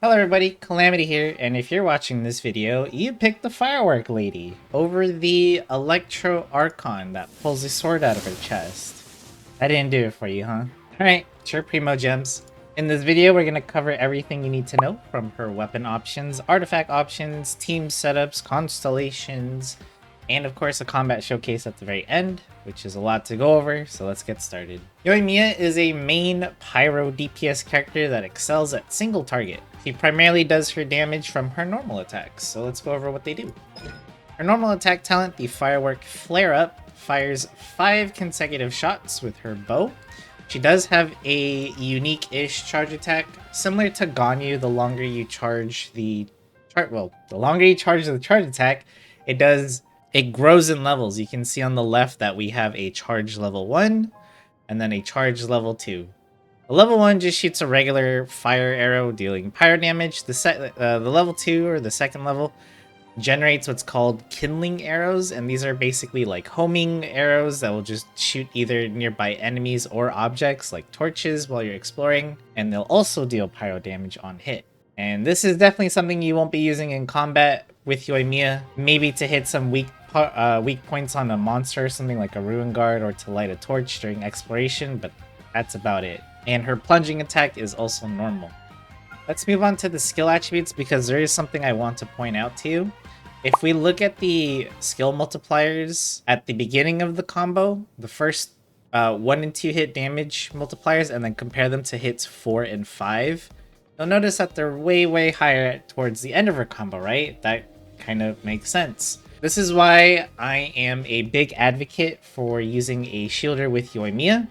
Hello everybody, Calamity here, and if you're watching this video, you picked the Firework Lady over the Electro Archon that pulls a sword out of her chest. I didn't do it for you, huh? Alright, sure primo gems. In this video, we're going to cover everything you need to know from her weapon options, artifact options, team setups, constellations, and of course a combat showcase at the very end, which is a lot to go over, so let's get started. Yoimiya is a main pyro DPS character that excels at single target. She primarily does her damage from her normal attacks, so let's go over what they do. Her normal attack talent, the Firework Flare Up, fires 5 consecutive shots with her bow. She does have a unique-ish charge attack, similar to Ganyu. The longer you charge the charge attack, it grows in levels. You can see on the left that we have a charge level 1 and then a charge level 2. The level 1 just shoots a regular fire arrow dealing pyro damage. The level 2, or the second level, generates what's called kindling arrows, and these are basically like homing arrows that will just shoot either nearby enemies or objects like torches while you're exploring, and they'll also deal pyro damage on hit. And this is definitely something you won't be using in combat with Yoimiya, maybe to hit some weak points on a monster, something like a Ruin Guard, or to light a torch during exploration, but that's about it. And her plunging attack is also normal. Let's move on to the skill attributes, because there is something I want to point out to you. If we look at the skill multipliers at the beginning of the combo, the first 1 and 2 hit damage multipliers, and then compare them to hits 4 and 5, you'll notice that they're way higher towards the end of her combo, right? That kind of makes sense. This is why I am a big advocate for using a shielder with Yoimiya.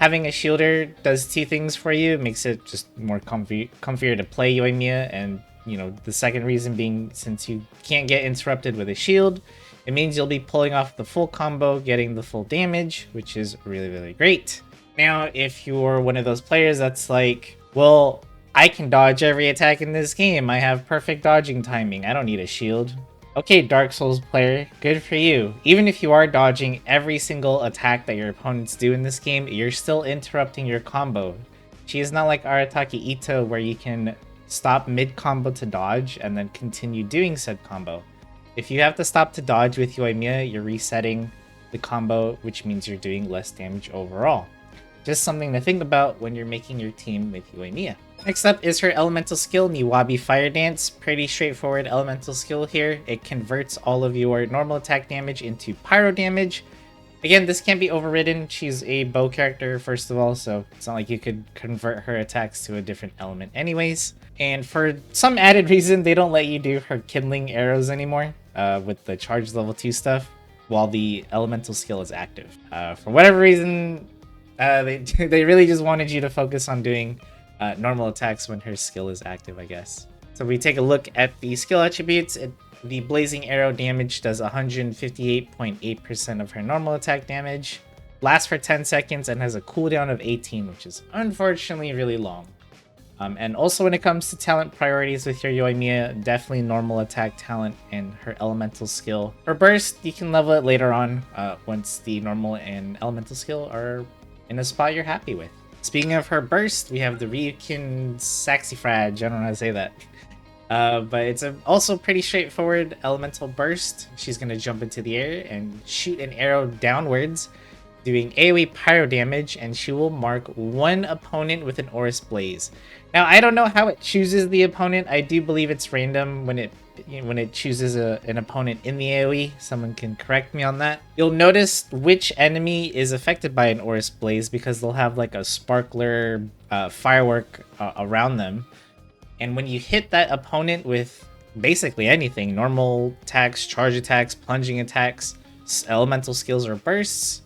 Having a shielder does 2 things for you. It makes it just more comfier to play Yoimiya, and the second reason being, since you can't get interrupted with a shield, it means you'll be pulling off the full combo, getting the full damage, which is really great. Now, if you're one of those players that's like, well, I can dodge every attack in this game, I have perfect dodging timing, I don't need a shield. Okay, Dark Souls player, good for you. Even if you are dodging every single attack that your opponents do in this game, you're still interrupting your combo. She is not like Arataki Ito, where you can stop mid-combo to dodge and then continue doing said combo. If you have to stop to dodge with Yoimiya, you're resetting the combo, which means you're doing less damage overall. Just something to think about when you're making your team with Yoimiya. Next up is her elemental skill, Niwabi Fire Dance. Pretty straightforward elemental skill here. It converts all of your normal attack damage into pyro damage. Again, this can't be overridden. She's a bow character, first of all, so it's not like you could convert her attacks to a different element anyways. And for some added reason, they don't let you do her kindling arrows anymore with the charge level 2 stuff while the elemental skill is active. For whatever reason, they really just wanted you to focus on doing normal attacks when her skill is active, I guess. So we take a look at the skill attributes. The Blazing Arrow damage does 158.8% of her normal attack damage, lasts for 10 seconds, and has a cooldown of 18, which is unfortunately really long. And also when it comes to talent priorities with your Yoimiya, definitely normal attack talent and her elemental skill. Her burst, you can level it later on once the normal and elemental skill are in a spot you're happy with. Speaking of her burst, we have the Ryukin Saxifrage. I don't know how to say that. But it's also pretty straightforward elemental burst. She's going to jump into the air and shoot an arrow downwards, doing AoE pyro damage, and she will mark 1 opponent with an Aurous Blaze. Now, I don't know how it chooses the opponent. I do believe it's random when it chooses an opponent in the AoE. Someone can correct me on that. You'll notice which enemy is affected by an Aurous Blaze, because they'll have like a sparkler firework around them. And when you hit that opponent with basically anything, normal attacks, charge attacks, plunging attacks, elemental skills, or bursts,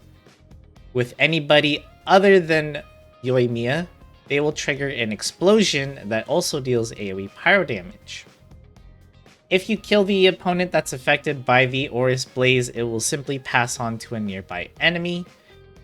with anybody other than Yoimiya, they will trigger an explosion that also deals AoE pyro damage. If you kill the opponent that's affected by the Aurous Blaze, it will simply pass on to a nearby enemy,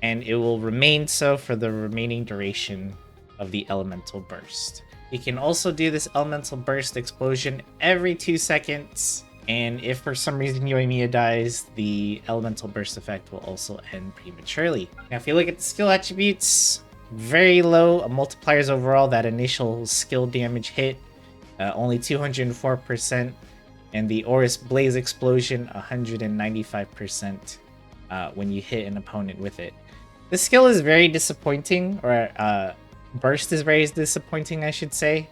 and it will remain so for the remaining duration of the elemental burst. You can also do this elemental burst explosion every 2 seconds, and if for some reason Yoimiya dies, the elemental burst effect will also end prematurely. Now, if you look at the skill attributes, very low multipliers overall. That initial skill damage hit only 204%, and the Aorus Blaze Explosion 195% when you hit an opponent with it. This skill is very disappointing, or burst is very disappointing, I should say.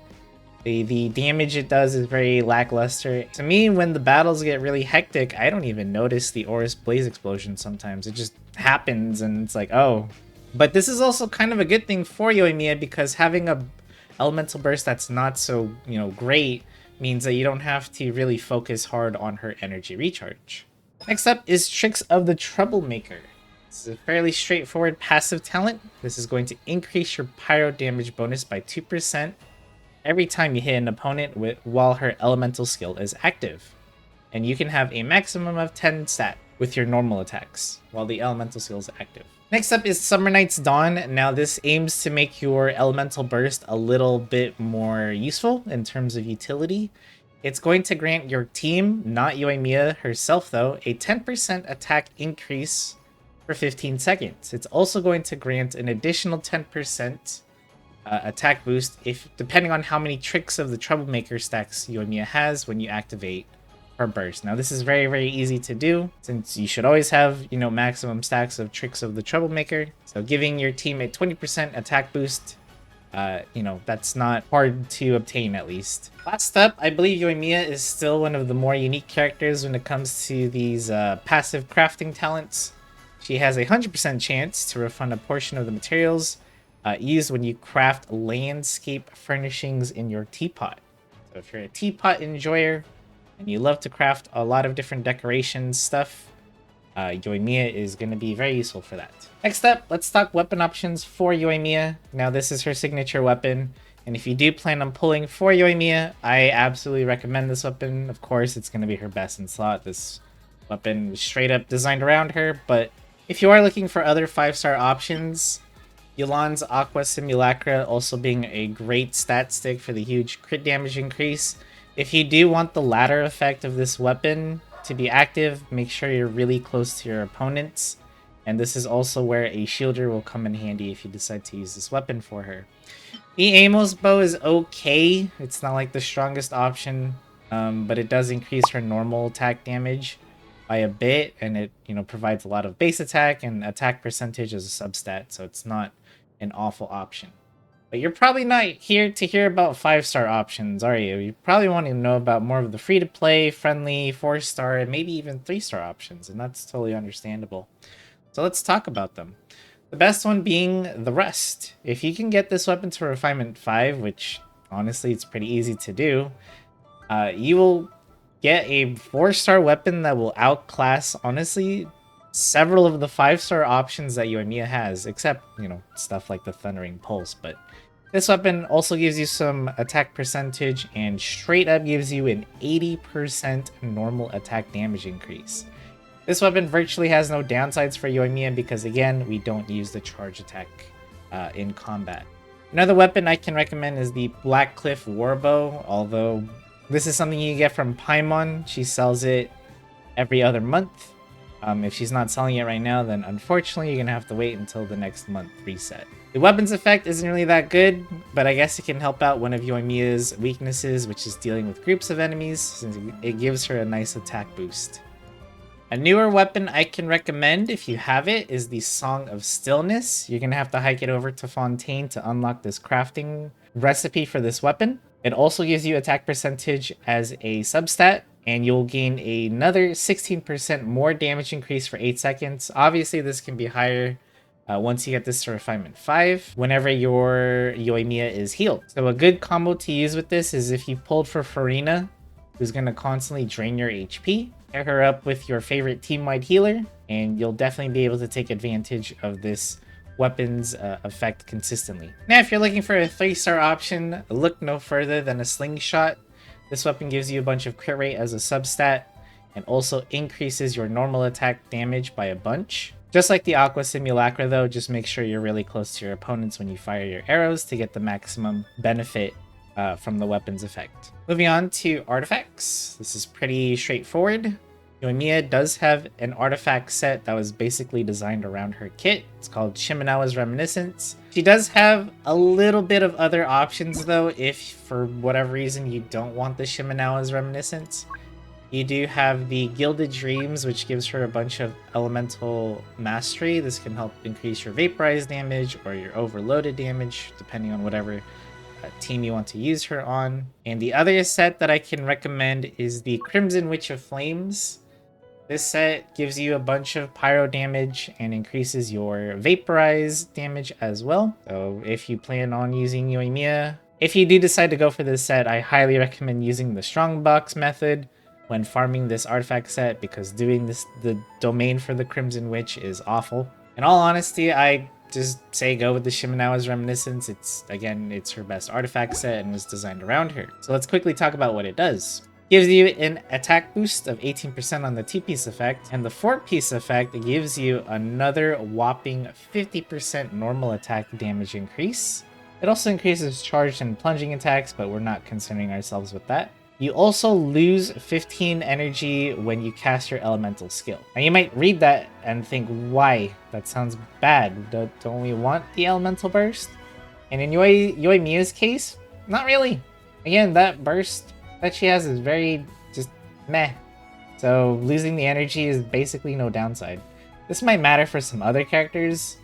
The damage it does is very lackluster. To me, when the battles get really hectic, I don't even notice the Aorus Blaze Explosion sometimes. It just happens and it's like, oh. But this is also kind of a good thing for Yoimiya, because having a elemental burst that's not so, great means that you don't have to really focus hard on her energy recharge. Next up is Tricks of the Troublemaker. This is a fairly straightforward passive talent. This is going to increase your pyro damage bonus by 2% every time you hit an opponent while her elemental skill is active. And you can have a maximum of 10 stat with your normal attacks while the elemental skill is active. Next up is Summer Night's Dawn. Now this aims to make your elemental burst a little bit more useful in terms of utility. It's going to grant your team, not Yoimiya herself though, a 10% attack increase for 15 seconds. It's also going to grant an additional 10% attack boost depending on how many Tricks of the Troublemaker stacks Yoimiya has when you activate her burst. Now this is very, very easy to do, since you should always have, maximum stacks of Tricks of the Troublemaker. So giving your team a 20% attack boost, that's not hard to obtain, at least. Last up, I believe Yoimiya is still one of the more unique characters when it comes to these passive crafting talents. She has a 100% chance to refund a portion of the materials used when you craft landscape furnishings in your teapot. So if you're a teapot enjoyer and you love to craft a lot of different decoration stuff, Yoimiya is going to be very useful for that. Next up, let's talk weapon options for Yoimiya. Now this is her signature weapon, and if you do plan on pulling for Yoimiya, I absolutely recommend this weapon. Of course, it's going to be her best in slot. This weapon was straight up designed around her, but if you are looking for other 5-star options, Yu'lon's Aqua Simulacra also being a great stat stick for the huge crit damage increase. If you do want the ladder effect of this weapon to be active, make sure you're really close to your opponents. And this is also where a shielder will come in handy if you decide to use this weapon for her. The Amos bow is okay. It's not like the strongest option, but it does increase her normal attack damage by a bit, and it provides a lot of base attack and attack percentage as a substat, so it's not an awful option. But you're probably not here to hear about 5-star options, are you? You probably want to know about more of the free-to-play, friendly, 4-star, and maybe even 3-star options, and that's totally understandable. So let's talk about them. The best one being the Rust. If you can get this weapon to Refinement 5, which honestly it's pretty easy to do, you will get a 4-star weapon that will outclass, honestly, several of the 5-star options that Yoimiya has, except, stuff like the Thundering Pulse. But this weapon also gives you some attack percentage and straight up gives you an 80% normal attack damage increase. This weapon virtually has no downsides for Yoimiya because, again, we don't use the charge attack in combat. Another weapon I can recommend is the Black Cliff Warbow, although this is something you get from Paimon. She sells it every other month. If she's not selling it right now, then unfortunately you're going to have to wait until the next month reset. The weapon's effect isn't really that good, but I guess it can help out one of Yoimiya's weaknesses, which is dealing with groups of enemies, since it gives her a nice attack boost. A newer weapon I can recommend if you have it is the Song of Stillness. You're going to have to hike it over to Fontaine to unlock this crafting recipe for this weapon. It also gives you attack percentage as a substat, and you'll gain another 16% more damage increase for 8 seconds. Obviously, this can be higher once you get this to Refinement 5, whenever your Yoimiya is healed. So a good combo to use with this is if you pulled for Farina, who's going to constantly drain your HP, pair her up with your favorite team-wide healer, and you'll definitely be able to take advantage of this weapon's effect consistently. Now, if you're looking for a 3-star option, look no further than a Slingshot. This weapon gives you a bunch of crit rate as a substat, and also increases your normal attack damage by a bunch. Just like the Aqua Simulacra though, just make sure you're really close to your opponents when you fire your arrows to get the maximum benefit from the weapon's effect. Moving on to artifacts. This is pretty straightforward. Yoimiya does have an artifact set that was basically designed around her kit. It's called Shimenawa's Reminiscence. She does have a little bit of other options though, if for whatever reason you don't want the Shimenawa's Reminiscence. You do have the Gilded Dreams, which gives her a bunch of elemental mastery. This can help increase your vaporize damage or your overloaded damage, depending on whatever team you want to use her on. And the other set that I can recommend is the Crimson Witch of Flames. This set gives you a bunch of pyro damage and increases your vaporize damage as well. So if you plan on using Yoimiya, if you do decide to go for this set, I highly recommend using the Strongbox method when farming this artifact set, because doing this, the domain for the Crimson Witch, is awful. In all honesty, I just say go with the Shimenawa's Reminiscence. It's her best artifact set and was designed around her. So let's quickly talk about what it does. Gives you an attack boost of 18% on the 2-piece effect, and the 4-piece effect gives you another whopping 50% normal attack damage increase. It also increases charged and plunging attacks, but we're not concerning ourselves with that. You also lose 15 energy when you cast your elemental skill. Now you might read that and think, why? That sounds bad. Don't we want the elemental burst? And in Yoimiya's case, not really. Again, that burst that she has is very just meh. So losing the energy is basically no downside. This might matter for some other characters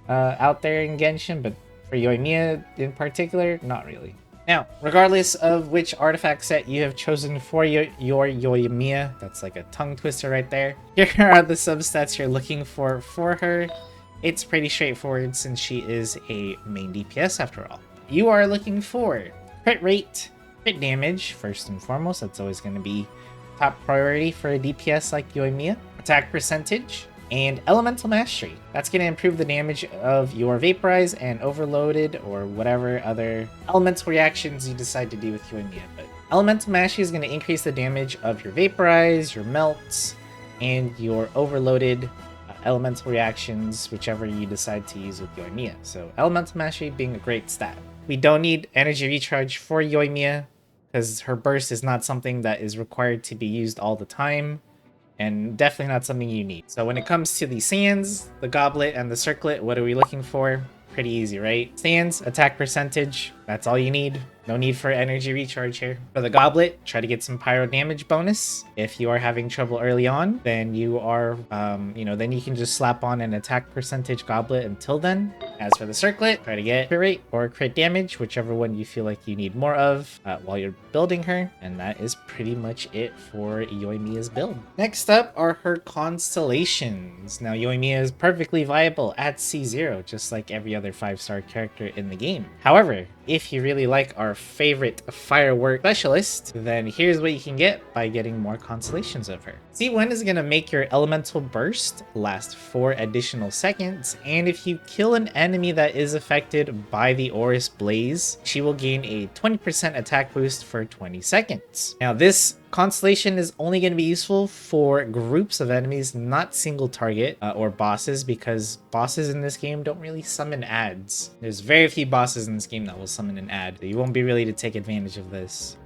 out there in Genshin, but for Yoimiya in particular, not really. Now, regardless of which artifact set you have chosen for your Yoimiya, that's like a tongue twister right there, here are the substats you're looking for her. It's pretty straightforward since she is a main DPS after all. You are looking for crit rate, crit damage, first and foremost. That's always going to be top priority for a DPS like Yoimiya. Attack percentage, and elemental mastery. That's going to improve the damage of your vaporize and overloaded or whatever other elemental reactions you decide to do with Yoimiya. But elemental mastery is going to increase the damage of your vaporize, your melts, and your overloaded elemental reactions, whichever you decide to use with Yoimiya. So elemental mastery being a great stat. We don't need energy recharge for Yoimiya because her burst is not something that is required to be used all the time, and definitely not something you need. So when it comes to the sands, the goblet, and the circlet, what are we looking for? Pretty easy, right? Sands, attack percentage, that's all you need. No need for energy recharge here. For the goblet, try to get some pyro damage bonus. If you are having trouble early on, then you are, then you can just slap on an attack percentage goblet until then. As for the circlet, try to get crit rate or crit damage, whichever one you feel like you need more of while you're building her. And that is pretty much it for Yoimiya's build. Next up are her Constellations. Now, Yoimiya is perfectly viable at C0, just like every other 5-star character in the game. However, if you really like our favorite firework specialist, then here's what you can get by getting more Constellations of her. C1 is going to make your elemental burst last 4 additional seconds, and if you kill an enemy that is affected by the Aurous Blaze, she will gain a 20% attack boost for 20 seconds. Now this Constellation is only going to be useful for groups of enemies, not single target or bosses, because bosses in this game don't really summon adds. There's very few bosses in this game that will summon an add. You won't be really to take advantage of this.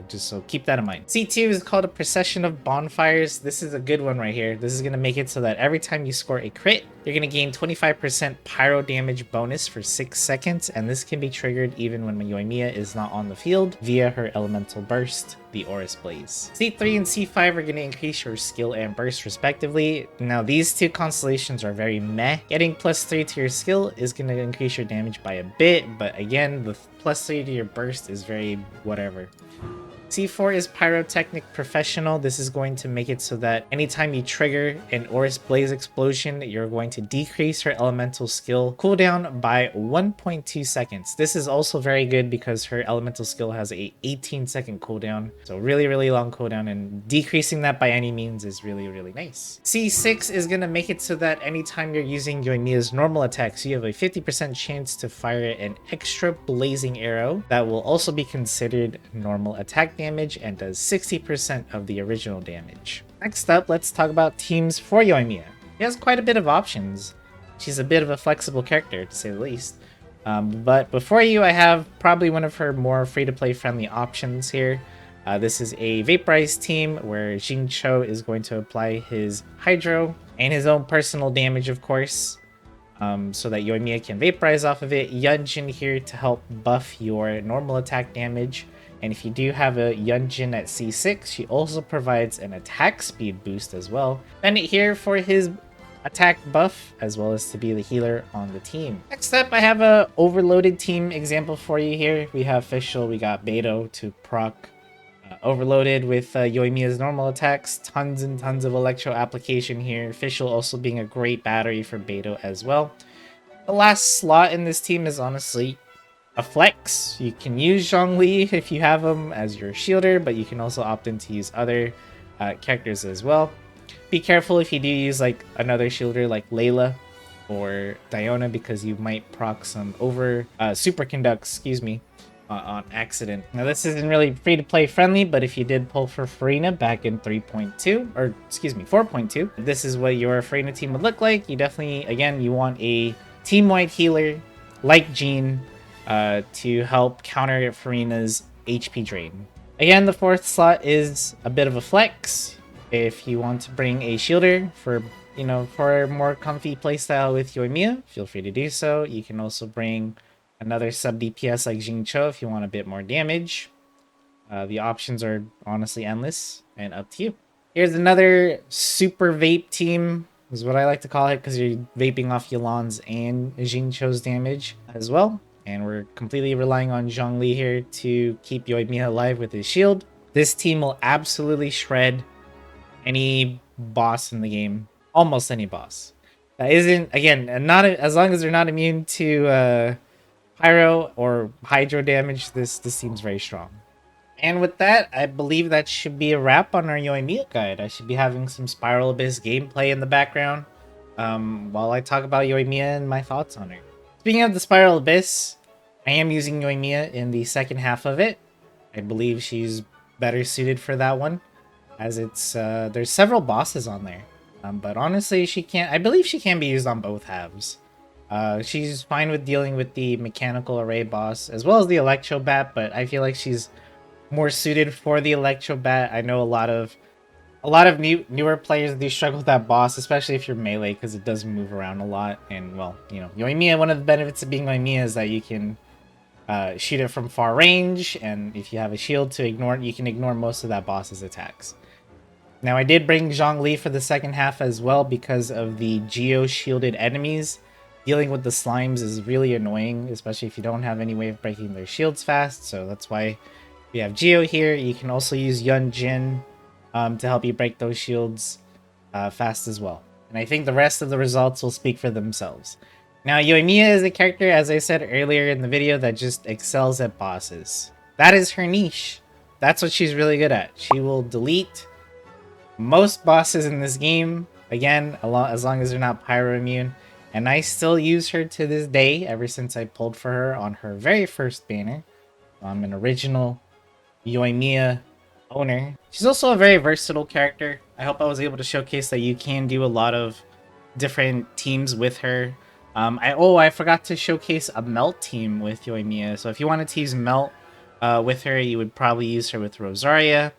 Just so keep that in mind. C2 is called a Procession of Bonfires. This is a good one right here. This is going to make it so that every time you score a crit, you're going to gain 25% pyro damage bonus for 6 seconds, and this can be triggered even when Yoimiya is not on the field via her elemental burst, the Aurous Blaze. C3 and C5 are going to increase your skill and burst respectively. Now these two Constellations are very meh. Getting +3 to your skill is going to increase your damage by a bit, but again, the +3 to your burst is very whatever. C4 is Pyrotechnic Professional. This is going to make it so that anytime you trigger an Aurous Blaze explosion, you're going to decrease her elemental skill cooldown by 1.2 seconds. This is also very good because her elemental skill has a 18-second cooldown. So really, really long cooldown, and decreasing that by any means is really, really nice. C6 is going to make it so that anytime you're using Yoimiya's normal attacks, you have a 50% chance to fire an extra blazing arrow that will also be considered normal attack damage and does 60% of the original damage. Next up, let's talk about teams for Yoimiya. She has quite a bit of options. She's a bit of a flexible character, to say the least. But before you, I have probably one of her more free-to-play friendly options here. This is a vaporized team where Xingqiu is going to apply his hydro and his own personal damage, of course, so that Yoimiya can vaporize off of it. Yunjin here to help buff your normal attack damage. And if you do have a Yunjin at C6, she also provides an attack speed boost as well. Bennett here for his attack buff, as well as to be the healer on the team. Next up, I have a overloaded team example for you here. We have Fischl, we got Beto to proc overloaded with Yoimiya's normal attacks. Tons and tons of electro application here. Fischl also being a great battery for Beto as well. The last slot in this team is honestly a flex. You can use Zhongli if you have him as your shielder, but you can also opt in to use other characters as well. Be careful if you do use like another shielder like Layla or Diona, because you might proc some superconduct, excuse me, on accident. Now this isn't really free to play friendly, but if you did pull for Farina back in 3.2, or excuse me, 4.2, this is what your Farina team would look like. You definitely, again, you want a team-wide healer like Jean to help counter Farina's HP drain. Again, the fourth slot is a bit of a flex. If you want to bring a shielder for, you know, for a more comfy playstyle with Yoimiya, feel free to do so. You can also bring another sub DPS like Xingqiu if you want a bit more damage. The options are honestly endless and up to you. Here's another super vape team, is what I like to call it, because you're vaping off Yulon's and Xingqiu's damage as well. And we're completely relying on Zhongli here to keep Yoimiya alive with his shield. This team will absolutely shred any boss in the game. Almost any boss. That isn't, again, not as long as they're not immune to pyro or hydro damage, this seems very strong. And with that, I believe that should be a wrap on our Yoimiya guide. I should be having some Spiral Abyss gameplay in the background while I talk about Yoimiya and my thoughts on her. Speaking of the Spiral Abyss, I am using Yoimiya in the second half of it. I believe she's better suited for that one, as it's there's several bosses on there. But honestly, I believe she can be used on both halves. She's fine with dealing with the mechanical array boss as well as the electro bat, but I feel like she's more suited for the electro bat. I know a lot of newer players do struggle with that boss, especially if you're melee, because it does move around a lot. And well, you know, Yoimiya, one of the benefits of being Yoimiya is that you can shoot it from far range, and if you have a shield to ignore it, you can ignore most of that boss's attacks. Now, I did bring Zhongli for the second half as well because of the geo-shielded enemies. Dealing with the slimes is really annoying, especially if you don't have any way of breaking their shields fast, so that's why we have Geo here. You can also use Yunjin to help you break those shields fast as well. And I think the rest of the results will speak for themselves. Now, Yoimiya is a character, as I said earlier in the video, that just excels at bosses. That is her niche. That's what she's really good at. She will delete most bosses in this game, again, as long as they're not pyro immune. And I still use her to this day, ever since I pulled for her on her very first banner. I'm an original Yoimiya owner. She's also a very versatile character. I hope I was able to showcase that you can do a lot of different teams with her. I forgot to showcase a melt team with Yoimiya. So if you wanted to use melt with her, you would probably use her with Rosaria,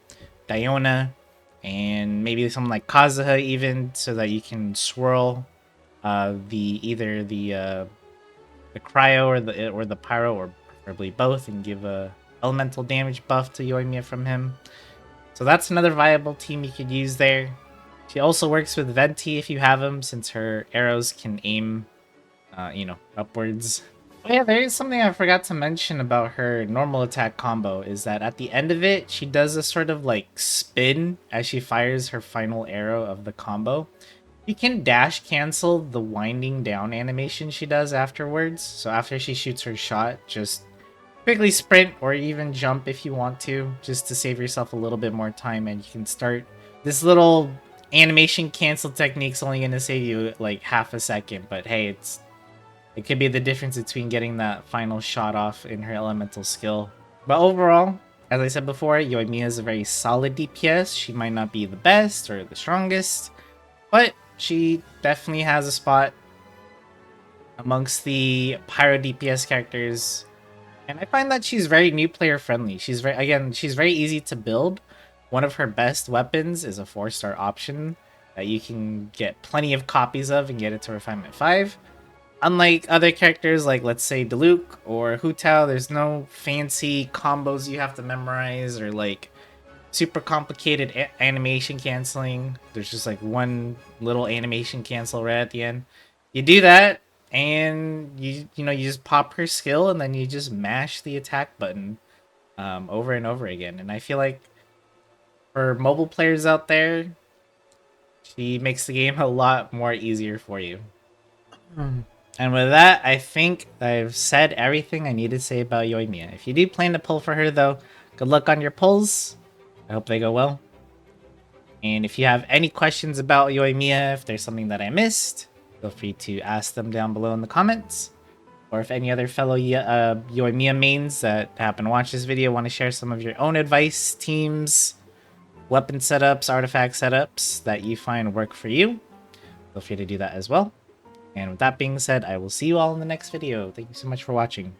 Diona, and maybe something like Kazuha even, so that you can swirl either the cryo or the pyro, or preferably both, and give a elemental damage buff to Yoimiya from him. So that's another viable team you could use there. She also works with Venti if you have him, since her arrows can aim, upwards. Oh yeah, there is something I forgot to mention about her normal attack combo, is that at the end of it, she does a sort of like spin as she fires her final arrow of the combo. You can dash cancel the winding down animation she does afterwards. So after she shoots her shot, just quickly sprint or even jump if you want to, just to save yourself a little bit more time, and you can start this little animation cancel technique's only going to save you like half a second, but hey, it could be the difference between getting that final shot off in her elemental skill. But overall, as I said before, Yoimiya is a very solid DPS. She might not be the best or the strongest, but she definitely has a spot amongst the pyro DPS characters And I find that she's very new player friendly. She's very easy to build. One of her best weapons is a 4-star option that you can get plenty of copies of and get it to refinement 5. Unlike other characters like, let's say, Diluc or Hu Tao, there's no fancy combos you have to memorize or like super complicated animation canceling. There's just like one little animation cancel right at the end. You do that, and you just pop her skill, and then you just mash the attack button over and over again. And I feel like for mobile players out there, she makes the game a lot more easier for you. And with that, I think I've said everything I need to say about Yoimiya. If you do plan to pull for her, though, good luck on your pulls. I hope they go well. And if you have any questions about Yoimiya, if there's something that I missed, feel free to ask them down below in the comments. Or if any other fellow Yoimiya mains that happen to watch this video want to share some of your own advice, teams, weapon setups, artifact setups that you find work for you, feel free to do that as well. And with that being said, I will see you all in the next video. Thank you so much for watching.